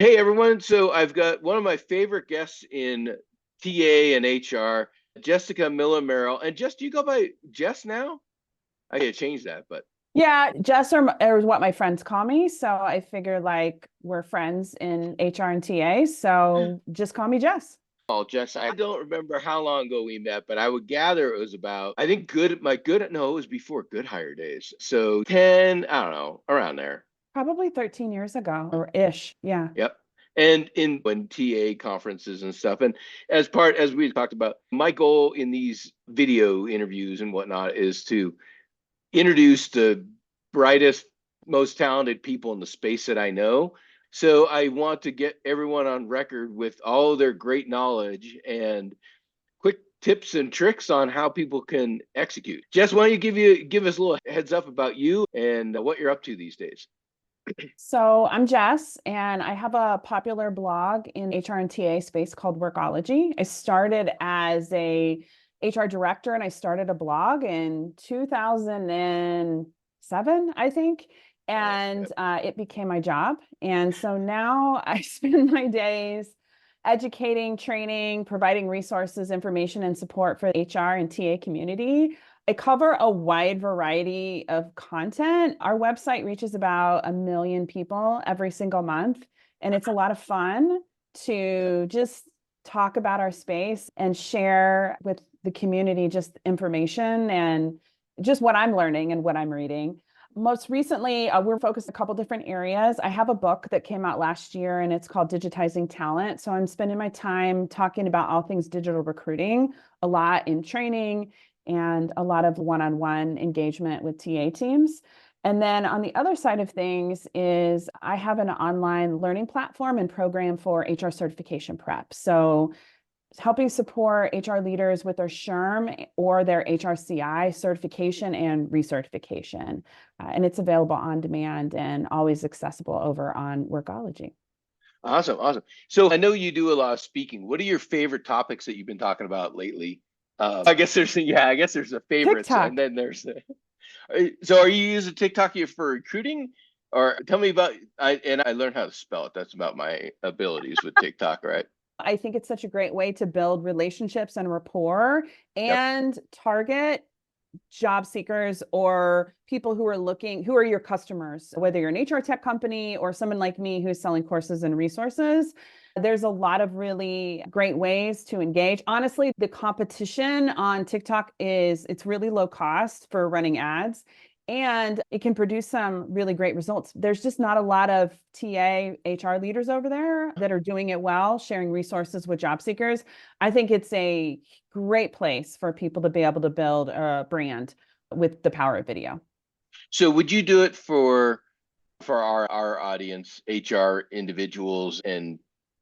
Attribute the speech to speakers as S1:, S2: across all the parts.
S1: Hey everyone, so I've got one of my favorite guests in TA and HR, Jessica Miller-Merrell. And Jess, do you go by Jess now? I gotta change that, but
S2: Yeah, Jess or what my friends call me. So I figure like we're friends in HR and TA. So just call me Jess.
S1: oh Jess, I don't remember how long ago we met, but I would gather it was about I think no, it was before GoHire days. So 10, I don't know, around there.
S2: Probably 13 years ago or ish. Yeah.
S1: Yep. And in when TA conferences and stuff. And as we talked about, my goal in these video interviews and whatnot is to introduce the brightest, most talented people in the space that I know. So I want to get everyone on record with all their great knowledge and quick tips and tricks on how people can execute. Jess, why don't give us a little heads up about you and what you're up to these days?
S2: So I'm Jess, and I have a popular blog in HR and TA space called Workology. I started as a HR director, and I started a blog in 2007, I think,
S1: Wow.
S2: and
S1: Yep.
S2: it became my job. And so now I spend my days educating, training, providing resources, information, and support for the HR and TA community. I cover a wide variety of content. Our website reaches about 1 million people every single month, and it's a lot of fun
S1: Yep.
S2: to just talk about our space and share with the community just information and just what I'm learning and what I'm reading. Most recently, we're focused a couple different areas. I have a book that came out last year and it's called Digitizing Talent. So I'm spending my time talking about all things digital recruiting, a lot in training and a lot of one-on-one engagement with TA teams. And then on the other side of things is I have an online learning platform and program for HR certification prep. So helping support HR leaders with their SHRM or their HRCI certification and recertification. And it's available on demand and always accessible over on Workology.
S1: Awesome, awesome. So I know you do a lot of speaking. What are your favorite topics that you've been talking about lately? I guess I guess there's the favorites, and
S2: TikTok.
S1: then there's the. So are you using TikTok here for recruiting, or tell me about? I learned how to spell it. That's about my abilities with TikTok, right?
S2: I think it's such a great way to build relationships and rapport
S1: Yep.
S2: and target job seekers or people who are looking, who are your customers, whether you're an HR tech company or someone like me who's selling courses and resources. There's a lot of really great ways to engage. Honestly, the competition on TikTok is it's really low cost for running ads and it can produce some really great results. There's just not a lot of TA HR leaders over there that are doing it well, sharing resources with job seekers. I think it's a great place for people to be able to build a brand with the power of video.
S1: So would you do it for our audience, HR individuals and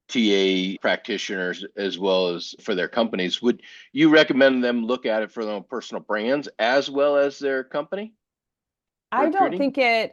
S1: TA practitioners, as well as for their companies? Would you recommend them look at it for their own personal brands as well as their company recruiting?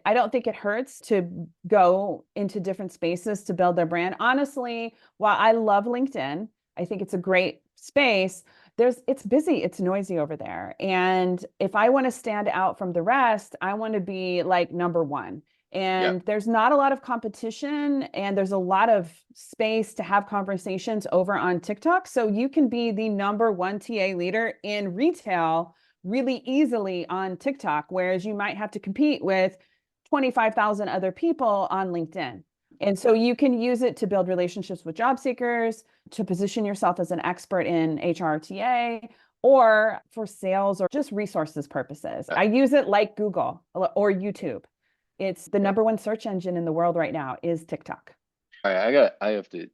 S2: I don't think it hurts to go into different spaces to build their brand. Honestly, while I love LinkedIn, I think it's a great space. It's busy, it's noisy over there. And if I want to stand out from the rest, I want to be like number one.
S1: Yeah.
S2: And there's not a lot of competition and there's a lot of space to have conversations over on TikTok. So you can be the number one TA leader in retail really easily on TikTok, whereas you might have to compete with 25,000 other people on LinkedIn. And so you can use it to build relationships with job seekers, to position yourself as an expert in HRTA, or for sales or just resources purposes.
S1: Uh,
S2: I use it like Google or YouTube. It's the
S1: yep.
S2: number one search engine in the world right now is TikTok.
S1: All right, I have to,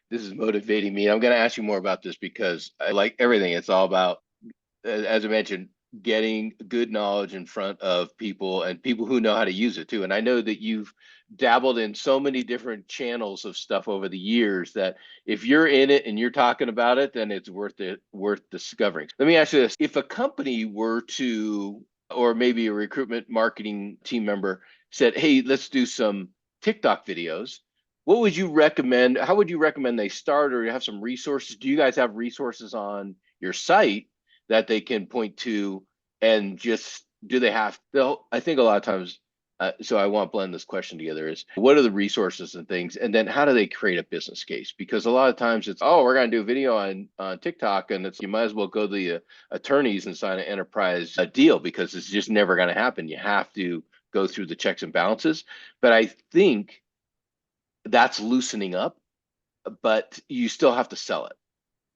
S1: this is motivating me. I'm going to ask you more about this because I like everything. It's all about, as I mentioned, getting good knowledge in front of people and people who know how to use it too. And I know that you've dabbled in so many different channels of stuff over the years that if you're in it and you're talking about it, then it's worth discovering. Let me ask you this. If a company were to, or maybe a recruitment marketing team member said, hey, let's do some TikTok videos, what would you recommend? How would you recommend they start, or have some resources? Do you guys have resources on your site that they can point to, and just do they have, they'll, I think a lot of times So I want to blend this question together is what are the resources and things, and then how do they create a business case? Because a lot of times it's, oh, we're going to do a video on TikTok, and it's, you might as well go to the attorneys and sign an enterprise deal, because it's just never going to happen. You have to go through the checks and balances. But I think that's loosening up, but you still have to sell it.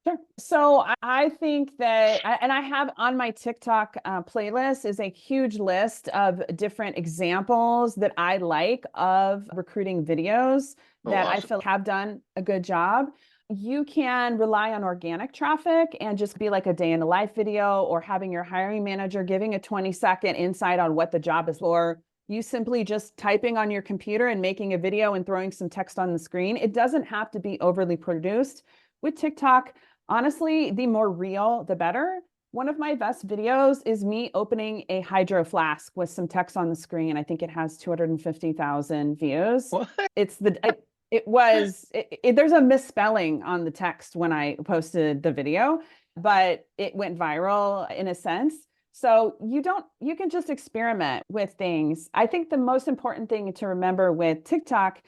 S2: Sure. So I think that, and I have on my TikTok playlist is a huge list of different examples that I like of recruiting videos
S1: Oh,
S2: that I
S1: awesome.
S2: feel have done a good job. You can rely on organic traffic and just be like a day in the life video, or having your hiring manager giving a 20-second insight on what the job is, or you simply just typing on your computer and making a video and throwing some text on the screen. It doesn't have to be overly produced. With TikTok, honestly, the more real, the better. One of my best videos is me opening a hydro flask with some text on the screen. I think it has 250,000 views.
S1: What?
S2: It's the there's a misspelling on the text when I posted the video, but it went viral in a sense. So you can just experiment with things. I think the most important thing to remember with TikTok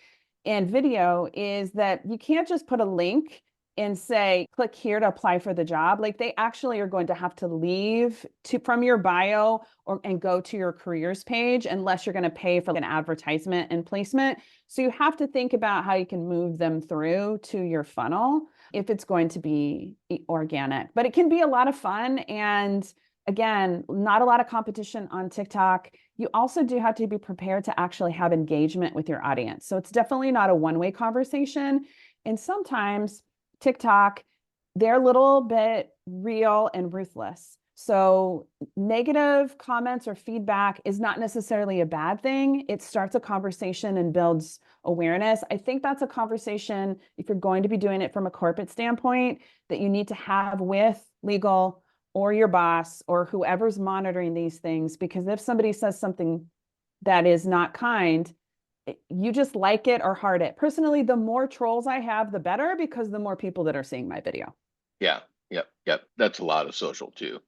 S2: and video is that you can't just put a link and say, click here to apply for the job. Like, they actually are going to have to leave from your bio and go to your careers page, unless you're going to pay for an advertisement and placement. So you have to think about how you can move them through to your funnel if it's going to be organic. But it can be a lot of fun. And again, not a lot of competition on TikTok. You also do have to be prepared to actually have engagement with your audience. So it's definitely not a one-way conversation. And sometimes TikTok, they're a little bit real and ruthless. So negative comments or feedback is not necessarily a bad thing. It starts a conversation and builds awareness. I think that's a conversation, if you're going to be doing it from a corporate standpoint, that you need to have with legal or your boss or whoever's monitoring these things. Because if somebody says something that is not kind, you just like it or heart it. Personally, the more trolls I have, the better, because the more people that are seeing my video.
S1: Yeah, yep, yep. That's a lot of social too.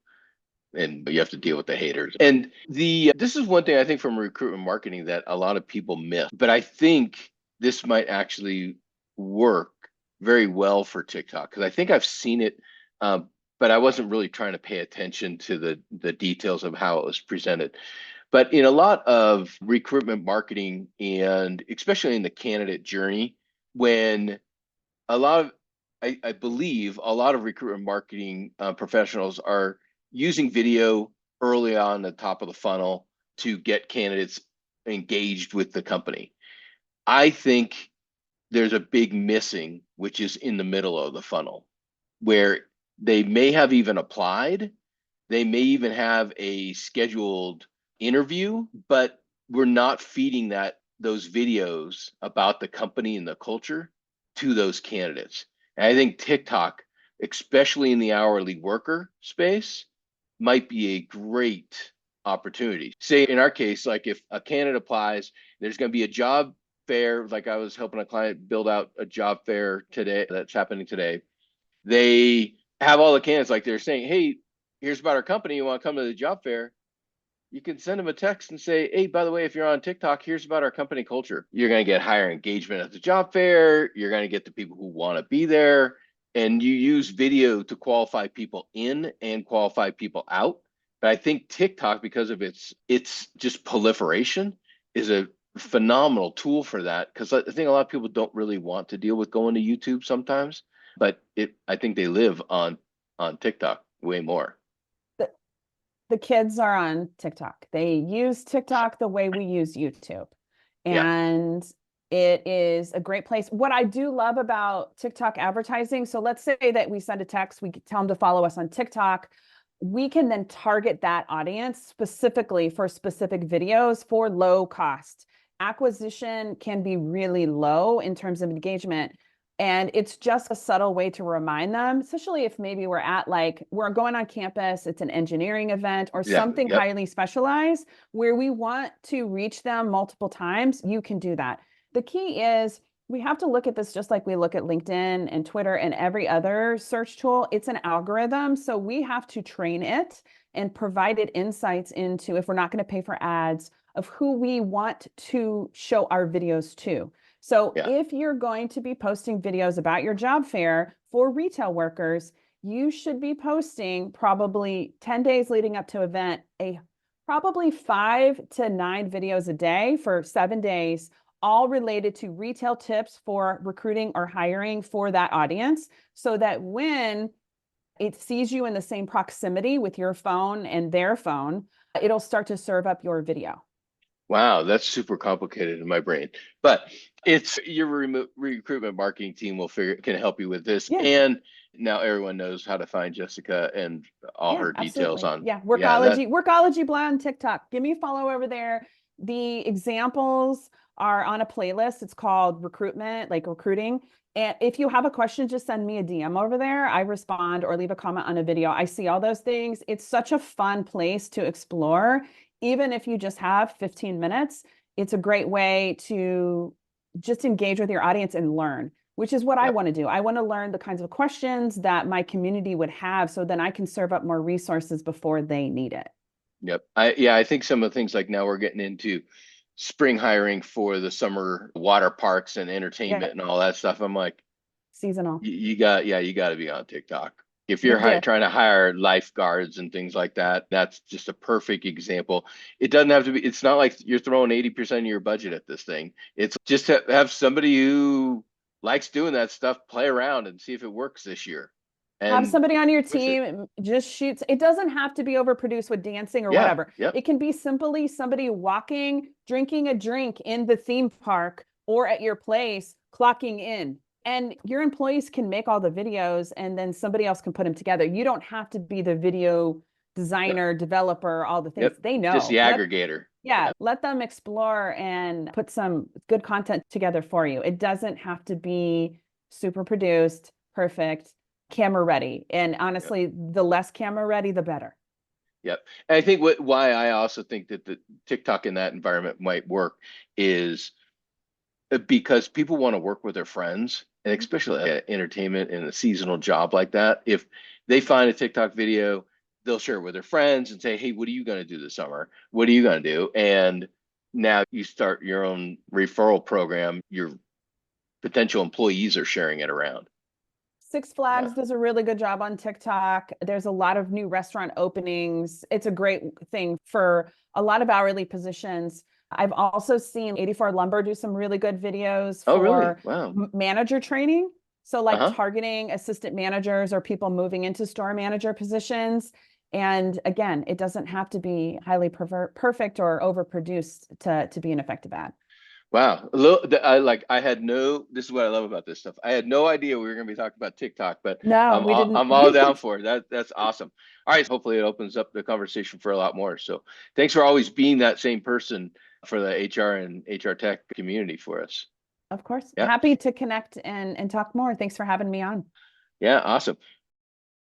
S1: And you have to deal with the haters. And this is one thing I think from recruitment marketing that a lot of people miss. But I think this might actually work very well for TikTok, because I think I've seen it, but I wasn't really trying to pay attention to the details of how it was presented. But in a lot of recruitment marketing, and especially in the candidate journey, when a lot of I believe a lot of recruitment marketing professionals are using video early on the top of the funnel to get candidates engaged with the company. I think there's a big missing, which is in the middle of the funnel, where they may have even applied, they may even have a scheduled interview, but we're not feeding those videos about the company and the culture to those candidates. And I think TikTok, especially in the hourly worker space, might be a great opportunity. Say in our case, like if a candidate applies, there's going to be a job fair. Like I was helping a client build out a job fair today that's happening today. They have all the candidates, like they're saying, hey, here's about our company. You want to come to the job fair? You can send them a text and say, hey, by the way, if you're on TikTok, here's about our company culture. You're going to get higher engagement at the job fair. You're going to get the people who want to be there. And you use video to qualify people in and qualify people out. But I think TikTok, because of its just proliferation, is a phenomenal tool for that. Because I think a lot of people don't really want to deal with going to YouTube sometimes, but I think they live on TikTok way more.
S2: The kids are on TikTok. They use TikTok the way we use YouTube.
S1: Yeah.
S2: And it is a great place. What I do love about TikTok advertising, so let's say that we send a text, we tell them to follow us on TikTok. We can then target that audience specifically for specific videos for low cost. Acquisition can be really low in terms of engagement. And it's just a subtle way to remind them, especially if maybe we're going on campus, it's an engineering event or
S1: Exactly.
S2: something
S1: Yep.
S2: highly specialized where we want to reach them multiple times. You can do that. The key is we have to look at this just like we look at LinkedIn and Twitter and every other search tool. It's an algorithm. So we have to train it and provide it insights into, if we're not going to pay for ads, of who we want to show our videos to. So
S1: Yeah.
S2: if you're going to be posting videos about your job fair for retail workers, you should be posting probably 10 days leading up to event, probably 5 to 9 videos a day for 7 days, all related to retail tips for recruiting or hiring for that audience, so that when it sees you in the same proximity with your phone and their phone, it'll start to serve up your video.
S1: Wow, that's super complicated in my brain. But it's your recruitment marketing team can help you with this.
S2: Yeah.
S1: And now everyone knows how to find Jessica and all
S2: Yeah,
S1: her details
S2: absolutely.
S1: on.
S2: Yeah,
S1: Yeah, that
S2: Workology Blog on TikTok. Give me a follow over there. The examples are on a playlist. It's called recruitment, like recruiting. And if you have a question, just send me a DM over there. I respond or leave a comment on a video. I see all those things. It's such a fun place to explore. Even if you just have 15 minutes, it's a great way to just engage with your audience and learn, which is what I
S1: yep,
S2: want to do. I want to learn the kinds of questions that my community would have so then I can serve up more resources before they need it.
S1: yep. I think some of the things like now we're getting into spring hiring for the summer water parks and
S2: Yeah,
S1: entertainment and all that stuff. I'm like,
S2: seasonal.
S1: you got to be on TikTok. If you're
S2: Yeah.
S1: trying to hire lifeguards and things like that, that's just a perfect example. It doesn't have to be, it's not like you're throwing 80% of your budget at this thing. It's just to have somebody who likes doing that stuff play around and see if it works this year
S2: Have
S1: and
S2: somebody on your
S1: push it.
S2: team just shoots. It doesn't have to be overproduced with dancing or
S1: Yeah.
S2: whatever.
S1: Yep.
S2: It can be simply somebody walking, drinking a drink in the theme park or at your place, clocking in. And your employees can make all the videos and then somebody else can put them together. You don't have to be the video
S1: Yep.
S2: designer, developer, all the things.
S1: Yep.
S2: They
S1: Just the
S2: know.
S1: aggregator.
S2: Yeah,
S1: Yeah.
S2: let them explore and put some good content together for you. It doesn't have to be super produced, perfect, camera ready. And
S1: Yep.
S2: honestly, the less camera ready, the better.
S1: Yep. And I think why I also think that the TikTok in that environment might work is because people want to work with their friends, and especially entertainment in a seasonal job like that. If they find a TikTok video, they'll share it with their friends and say, "Hey, what are you going to do this summer? What are you going to do?" And now you start your own referral program. Your potential employees are sharing it around.
S2: Six
S1: Yeah.
S2: Flags does a really good job on TikTok. There's a lot of new restaurant openings. It's a great thing for a lot of hourly positions. I've also seen 84 Lumber do some really good videos
S1: Oh, really?
S2: for
S1: Wow.
S2: manager training. So, like
S1: Uh-huh.
S2: targeting assistant managers or people moving into store manager positions. And again, it doesn't have to be highly perfect or overproduced to be an effective ad.
S1: Wow. I had no, this is what I love about this stuff. I had no idea we were going to be talking about TikTok, but
S2: No, we didn't.
S1: I'm all down for it. That's awesome. All right. Hopefully it opens up the conversation for a lot more. So thanks for always being that same person for the HR and HR tech community for us.
S2: Of course.
S1: Yeah.
S2: Happy to connect and talk more. Thanks for having me on.
S1: Yeah. Awesome.